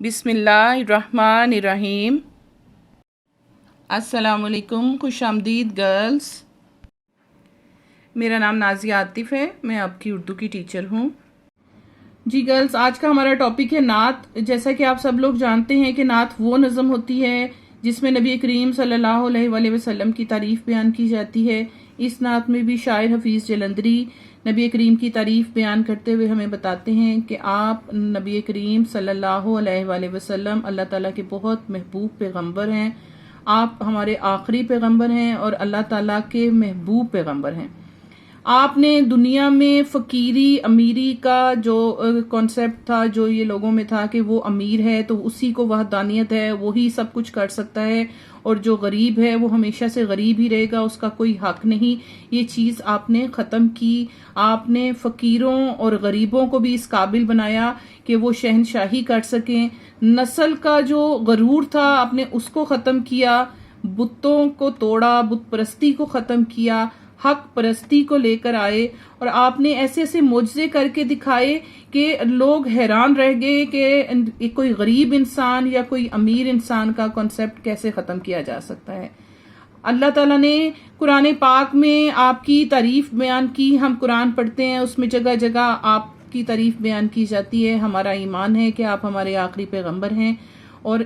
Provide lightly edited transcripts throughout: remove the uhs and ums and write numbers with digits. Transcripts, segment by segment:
بسم اللہ الرحمن الرحیم۔ السلام علیکم، خوش آمدید گرلز۔ میرا نام نازیہ عاطف ہے، میں آپ کی اردو کی ٹیچر ہوں۔ جی گرلز، آج کا ہمارا ٹاپک ہے نعت۔ جیسا کہ آپ سب لوگ جانتے ہیں کہ نعت وہ نظم ہوتی ہے جس میں نبی کریم صلی اللہ علیہ وآلہ وسلم کی تعریف بیان کی جاتی ہے۔ اس نعت میں بھی شاعر حفیظ جلندری نبی کریم کی تعریف بیان کرتے ہوئے ہمیں بتاتے ہیں کہ آپ نبی کریم صلی اللہ علیہ وآلہ وسلم اللہ تعالیٰ کے بہت محبوب پیغمبر ہیں۔ آپ ہمارے آخری پیغمبر ہیں اور اللہ تعالیٰ کے محبوب پیغمبر ہیں۔ آپ نے دنیا میں فقیری امیری کا جو کانسیپٹ تھا، جو یہ لوگوں میں تھا کہ وہ امیر ہے تو اسی کو وحدانیت ہے، وہی سب کچھ کر سکتا ہے، اور جو غریب ہے وہ ہمیشہ سے غریب ہی رہے گا، اس کا کوئی حق نہیں، یہ چیز آپ نے ختم کی۔ آپ نے فقیروں اور غریبوں کو بھی اس قابل بنایا کہ وہ شہنشاہی کر سکیں۔ نسل کا جو غرور تھا آپ نے اس کو ختم کیا، بتوں کو توڑا، بت پرستی کو ختم کیا، حق پرستی کو لے کر آئے، اور آپ نے ایسے ایسے معجزے کر کے دکھائے کہ لوگ حیران رہ گئے کہ کوئی غریب انسان یا کوئی امیر انسان کا کنسپٹ کیسے ختم کیا جا سکتا ہے۔ اللہ تعالیٰ نے قرآن پاک میں آپ کی تعریف بیان کی۔ ہم قرآن پڑھتے ہیں، اس میں جگہ جگہ آپ کی تعریف بیان کی جاتی ہے۔ ہمارا ایمان ہے کہ آپ ہمارے آخری پیغمبر ہیں، اور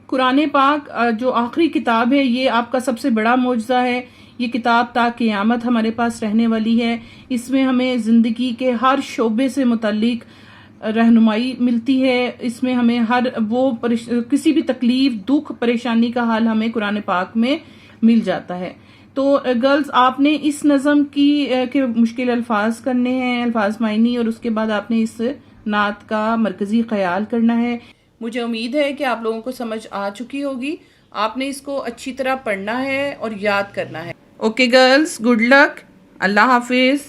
قرآن پاک جو آخری کتاب ہے یہ آپ کا سب سے بڑا معجزہ ہے۔ یہ کتاب تا قیامت ہمارے پاس رہنے والی ہے۔ اس میں ہمیں زندگی کے ہر شعبے سے متعلق رہنمائی ملتی ہے۔ اس میں ہمیں ہر وہ کسی بھی تکلیف، دکھ، پریشانی کا حل ہمیں قرآن پاک میں مل جاتا ہے۔ تو گرلز، آپ نے اس نظم کے مشکل الفاظ کرنے ہیں، الفاظ معنی، اور اس کے بعد آپ نے اس نعت کا مرکزی خیال کرنا ہے۔ مجھے امید ہے کہ آپ لوگوں کو سمجھ آ چکی ہوگی۔ آپ نے اس کو اچھی طرح پڑھنا ہے اور یاد کرنا ہے۔ اوکے گرلز، گڈ لک، اللہ حافظ۔